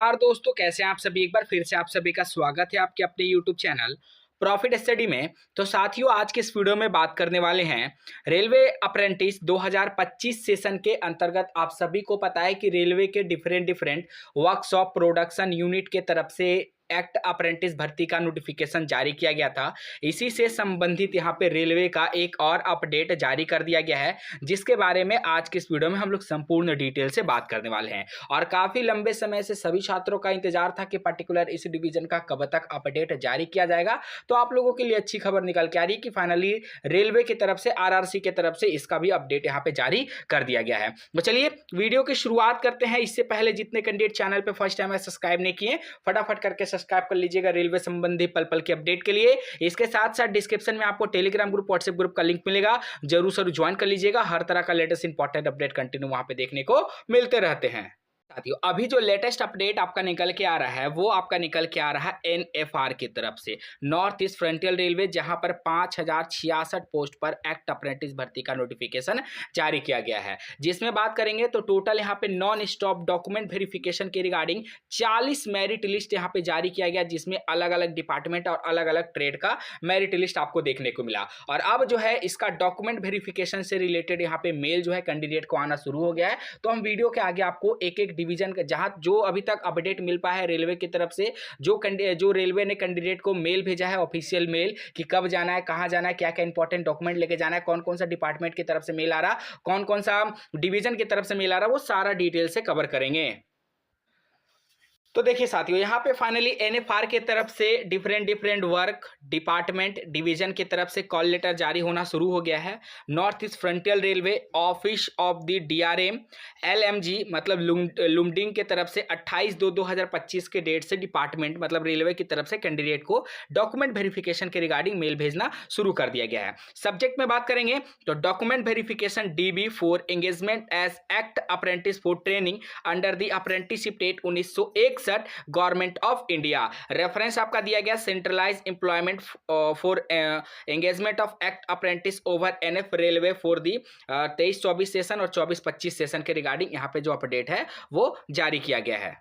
नमस्कार दोस्तों, कैसे हैं आप सभी। एक बार फिर से आप सभी का स्वागत है आपके अपने यूट्यूब चैनल प्रॉफिट स्टडी में। तो साथियों, आज के इस वीडियो में बात करने वाले हैं रेलवे अप्रेंटिस 2025 सेशन के अंतर्गत। आप सभी को पता है कि रेलवे के different different workshop production unit के तरफ से एक्ट अप्रेंटिस भर्ती का नोटिफिकेशन जारी किया गया था। इसी से संबंधित यहाँ पे रेलवे का एक और अपडेट जारी कर दिया गया है, जिसके बारे में आज के इस वीडियो में हम लोग संपूर्ण डिटेल से बात करने वाले हैं। और काफी लंबे समय से सभी छात्रों का इंतजार था कि पर्टिकुलर इस डिवीजन का कब तक अपडेट जारी किया जाएगा। तो आप लोगों के लिए अच्छी खबर निकल के आ रही है कि फाइनली रेलवे की तरफ से, आरआरसी की तरफ से इसका भी अपडेट यहाँ पे जारी कर दिया गया है। तो चलिए वीडियो की शुरुआत करते हैं। इससे पहले जितने कैंडिडेट चैनल पे फर्स्ट टाइम है सब्सक्राइब नहीं किए, फटाफट करके सब्सक्राइब कर लीजिएगा रेलवे संबंधी पल पल के अपडेट के लिए। इसके साथ साथ डिस्क्रिप्शन में आपको टेलीग्राम ग्रुप, व्हाट्सएप ग्रुप का लिंक मिलेगा, जरूर से ज्वाइन कर लीजिएगा। हर तरह का लेटेस्ट इंपॉर्टेंट अपडेट कंटिन्यू वहां पे देखने को मिलते रहते हैं। साथियों, अभी जो लेटेस्ट अपडेट आपका निकल के आ रहा है वो आपका निकल के आ रहा है एनएफआर की तरफ से, नॉर्थ ईस्ट फ्रंटियर रेलवे, जहां पर 5066 पोस्ट पर एक्ट अप्रेंटिस भर्ती का नोटिफिकेशन जारी किया गया है। जिसमें बात करेंगे तो टोटल यहां पे नॉन स्टॉप डॉक्यूमेंट वेरिफिकेशन के रिगार्डिंग 40 मेरिट लिस्ट यहां पे जारी किया गया, जिसमें अलग अलग डिपार्टमेंट और अलग अलग ट्रेड का मेरिट लिस्ट आपको देखने को मिला। और अब जो है इसका डॉक्यूमेंट वेरिफिकेशन से रिलेटेड यहाँ पे मेल जो है कैंडिडेट को आना शुरू हो गया है। तो हम वीडियो के आगे आपको एक एक डिवीजन का, जहां जो अभी तक अपडेट मिल पाया है रेलवे की तरफ से, जो रेलवे ने कैंडिडेट को मेल भेजा है, ऑफिशियल मेल, कि कब जाना है, कहां जाना है, क्या क्या इंपॉर्टेंट डॉक्यूमेंट लेके जाना है, कौन कौन सा डिपार्टमेंट की तरफ से मेल आ रहा, कौन कौन सा डिवीजन की तरफ से मेल आ रहा, वो सारा डिटेल से कवर करेंगे। तो देखिए साथियों, यहाँ पे फाइनली एनएफआर की तरफ से different different work department division की तरफ से कॉल लेटर जारी होना शुरू हो गया है। North east frontier railway office of the DRM LMG मतलब लुमडिंग की तरफ से 28/2/2025 के डेट से डिपार्टमेंट मतलब रेलवे की तरफ से कैंडिडेट को डॉक्यूमेंट वेरिफिकेशन के रिगार्डिंग मेल भेजना शुरू कर दिया गया है। सब्जेक्ट में बात करेंगे तो document verification DB for engagement as act apprentice for training under the apprenticeship act 1961 government of India. Reference आपका दिया गया centralise employment for engagement of act apprentice over NF railway for the 23-24 session और 24-25 session के regarding यहाँ पे जो update है वो जारी किया गया है।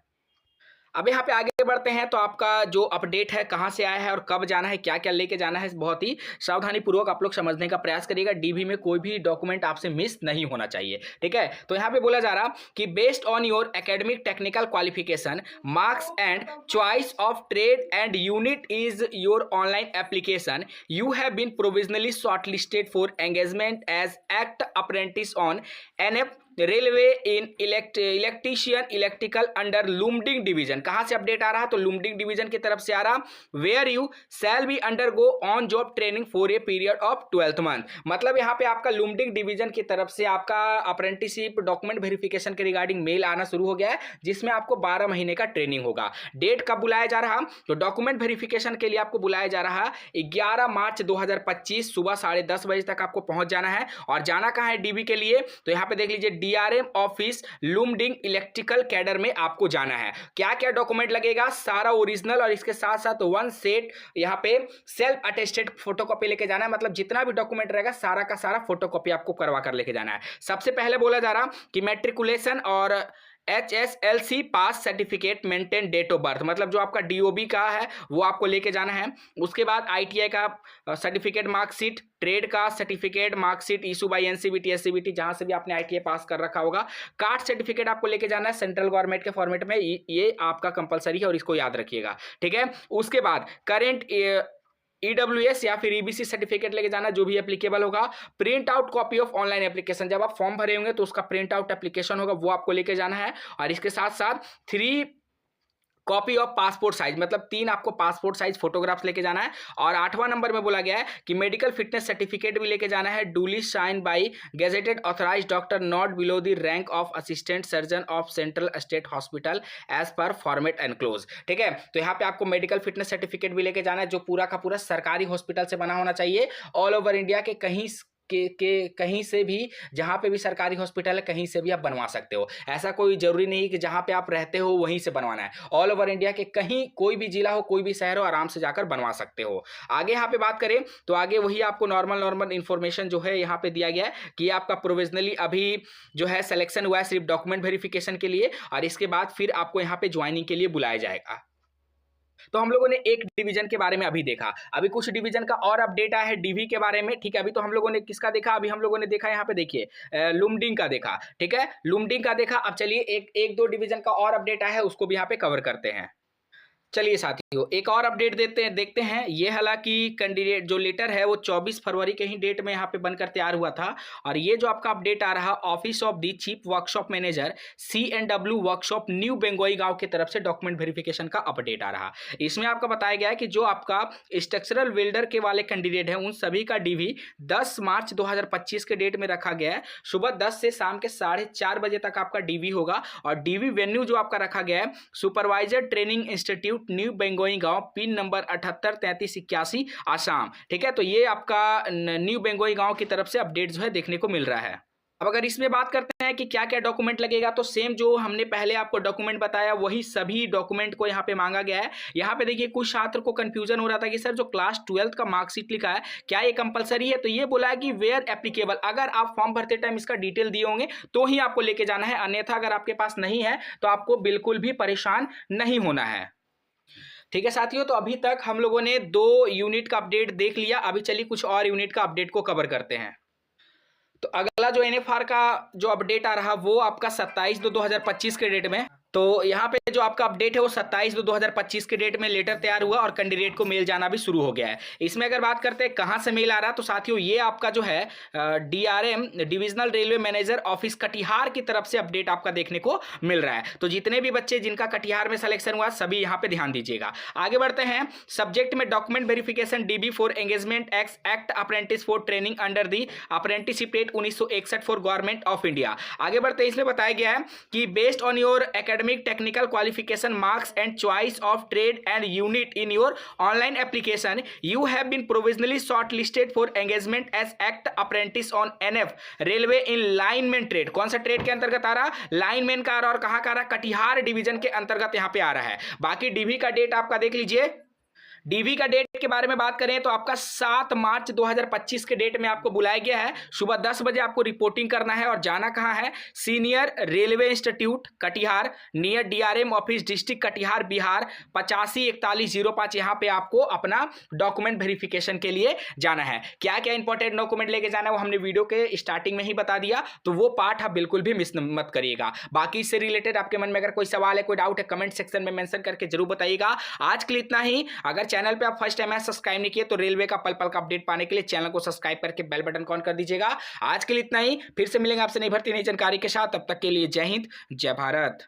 अब यहाँ पे आगे बढ़ते हैं तो आपका जो अपडेट है कहाँ से आया है और कब जाना है, क्या क्या लेके जाना है, बहुत ही सावधानी पूर्वक आप लोग समझने का प्रयास करिएगा। डीबी में कोई भी डॉक्यूमेंट आपसे मिस नहीं होना चाहिए, ठीक है। तो यहाँ पे बोला जा रहा कि based on your academic technical qualification marks and choice of trade and unit is your online application, you have been provisionally shortlisted for engagement as act apprentice on NF railway in electrician electrical under Lumding division. कहां से update आ रहा है तो Lumding division की तरफ से आ रहा, where you shall be undergo on job training for a period of 12th month. मतलब यहां पे आपका लुमडिंग डिवीजन की तरफ से आपका अप्रेंटिसशिप डॉक्यूमेंट वेरिफिकेशन के रिगार्डिंग मेल आना शुरू हो गया है, जिसमें आपको 12 महीने का ट्रेनिंग होगा। डेट कब बुलाया जा रहा तो डॉक्यूमेंट वेरिफिकेशन के लिए आपको बुलाया जा रहा 11 मार्च 2025 सुबह 10:30 बजे तक आपको पहुंच जाना है। और जाना कहां है डीबी के लिए तो यहां पे देख लीजिए DRM office Lumding electrical cadre में आपको जाना है। क्या क्या डॉक्यूमेंट लगेगा, सारा ओरिजिनल और इसके साथ साथ 1 सेट यहाँ पे सेल्फ अटेस्टेड फोटोकॉपी लेके जाना है। मतलब जितना भी डॉक्यूमेंट रहेगा सारा का सारा फोटोकॉपी आपको करवा कर लेके जाना है। सबसे पहले बोला जा रहा कि मैट्रिकुलेशन और HSLC pass certificate maintain date of birth, मतलब जो आपका DOB का है वो आपको लेके जाना है। उसके बाद ITI का सर्टिफिकेट मार्कशीट, ट्रेड का certificate marksheet issue bye NCVT SCVT जहां से भी आपने ITI पास कर रखा होगा, कास्ट सर्टिफिकेट आपको लेके जाना है सेंट्रल गवर्नमेंट के फॉर्मेट में, ये आपका कंपलसरी है और इसको याद रखिएगा, ठीक है। उसके बाद करेंट EWS या फिर EBC सर्टिफिकेट लेके जाना जो भी एप्लीकेबल होगा। Print out copy of online application, जब आप फॉर्म भरे होंगे तो उसका प्रिंट आउट एप्लीकेशन होगा वो आपको लेके जाना है। और इसके साथ साथ 3 कॉपी ऑफ पासपोर्ट साइज, मतलब 3 आपको पासपोर्ट साइज फोटोग्राफ्स लेके जाना है। और 8वां नंबर में बोला गया है कि मेडिकल फिटनेस सर्टिफिकेट भी लेके जाना है, duly sign by gazetted authorised doctor not below the rank of assistant surgeon of central state hospital as per format enclose, ठीक है। तो यहाँ पे आपको मेडिकल फिटनेस सर्टिफिकेट भी लेके जाना है जो पूरा का पूरा सरकारी हॉस्पिटल से बना होना चाहिए। ऑल ओवर इंडिया के कहीं के कहीं से भी, जहाँ पे भी सरकारी हॉस्पिटल है कहीं से भी आप बनवा सकते हो। ऐसा कोई ज़रूरी नहीं कि जहाँ पे आप रहते हो वहीं से बनवाना है। ऑल ओवर इंडिया के कहीं कोई भी जिला हो, कोई भी शहर हो, आराम से जाकर बनवा सकते हो। आगे यहाँ पे बात करें तो आगे वही आपको नॉर्मल इन्फॉर्मेशन जो है यहाँ पे दिया गया है कि आपका प्रोविजनली अभी जो है सिलेक्शन हुआ है सिर्फ डॉक्यूमेंट वेरिफिकेशन के लिए, और इसके बाद फिर आपको यहाँ पे ज्वाइनिंग के लिए बुलाया जाएगा। तो हम लोगों ने एक डिवीजन के बारे में अभी देखा, अभी कुछ डिवीजन का और अपडेट आया है डीवी के बारे में। ठीक है, अभी तो हम लोगों ने किसका देखा, अभी हम लोगों ने देखा यहाँ पे देखिए लुमडिंग का देखा। ठीक है, लुमडिंग का देखा। अब चलिए एक दो डिवीजन का और अपडेट आया है, उसको भी यहाँ पे कवर करते हैं। चलिए साथियों, एक और अपडेट देखते हैं। ये हालांकि कैंडिडेट जो लेटर है वो 24 फरवरी के ही डेट में यहाँ पे बनकर तैयार हुआ था, और ये जो आपका अपडेट आ रहा office of the chief workshop manager C&W workshop new Bongaigaon की तरफ से डॉक्यूमेंट वेरिफिकेशन का अपडेट आ रहा। इसमें आपका बताया गया है कि जो आपका स्ट्रक्चरल वेल्डर के वाले कैंडिडेट हैं उन सभी का डीवी 10 मार्च 2025 के डेट में रखा गया है। सुबह 10 से शाम के 4:30 बजे तक आपका डीवी होगा, और डीवी वेन्यू जो आपका रखा गया है सुपरवाइजर ट्रेनिंग इंस्टीट्यूट न्यू बेंगोई गांव, पिन नंबर 783381 आसाम। ठीक है, तो ये आपका न्यू बेंगोई गांव की तरफ से अपडेट जो है देखने को मिल रहा है। अब अगर इसमें बात करते हैं कि क्या क्या डॉक्यूमेंट लगेगा, तो सेम जो हमने पहले आपको डॉक्यूमेंट बताया वही सभी डॉक्यूमेंट को यहाँ पे मांगा गया है। यहाँ पे देखिए कुछ छात्र को कंफ्यूजन हो रहा था कि सर जो क्लास 12th का मार्कशीट लिखा है क्या ये कंपलसरी है, तो ये बोला है कि वेयर एप्लीकेबल, अगर आप फॉर्म भरते टाइम इसका डिटेल दिए होंगे तो ही आपको लेके जाना है, अन्यथा अगर आपके पास नहीं है तो आपको बिल्कुल भी परेशान नहीं होना है। ठीक है साथियों, तो अभी तक हम लोगों ने 2 यूनिट का अपडेट देख लिया। अभी चलिए कुछ और यूनिट का अपडेट को कवर करते हैं। तो अगला जो NFR का जो अपडेट आ रहा वो आपका 27/2/2025 के डेट में। तो यहाँ पे जो आपका अपडेट है वो 27/2/2025 के डेट में लेटर तैयार हुआ और कैंडिडेट को मेल जाना भी शुरू हो गया है। इसमें अगर बात करते हैं कहाँ से मेल आ रहा, तो साथियों ये आपका जो है DRM divisional railway manager office Katihar की तरफ से अपडेट आपका देखने को मिल रहा है। तो जितने भी बच्चे जिनका कटिहार में सिलेक्शन हुआ सभी यहाँ पे ध्यान दीजिएगा। आगे बढ़ते हैं, सब्जेक्ट में document verification DB for engagement act apprentice for training under the apprenticeship act 1961 for government of India. आगे बढ़ते हैं, इसमें बताया गया है कि based on your academic technical qualification marks and choice of trade and unit in your online application, you have been provisionally shortlisted for engagement as act apprentice on NF railway in lineman trade. कौन सा trade के अंतर्गत आ रहा, lineman का आ रहा, और कहां का आ रहा, कटिहार डिवीजन के अंतर्गत यहां पे आ रहा है। बाकी डीवी का डेट आपका देख लीजिए। डीवी का डेट के बारे में बात करें तो आपका 7 मार्च 2025 के डेट में आपको बुलाया गया है। सुबह 10 बजे आपको रिपोर्टिंग करना है, और जाना कहां है, senior railway institute Katihar near DRM office district Katihar Bihar 854105। यहां पे आपको अपना डॉक्यूमेंट वेरिफिकेशन के लिए जाना है। क्या क्या इंपॉर्टेंट डॉक्यूमेंट लेके जाना है वो हमने वीडियो के स्टार्टिंग में ही बता दिया, तो वो पार्ट आप बिल्कुल भी मिस मत करिएगा। बाकी इससे रिलेटेड आपके मन में अगर कोई सवाल है, कोई डाउट है, कमेंट सेक्शन में मेंशन करके जरूर बताइएगा। आज के लिए इतना ही। अगर चैनल पे आप फर्स्ट टाइम है सब्सक्राइब नहीं किए तो रेलवे का पल पल का अपडेट पाने के लिए चैनल को सब्सक्राइब करके बेल बटन ऑन कर दीजिएगा। आज के लिए इतना ही, फिर से मिलेंगे आपसे नई भर्ती नई जानकारी के साथ। तब तक के लिए जय हिंद, जय भारत।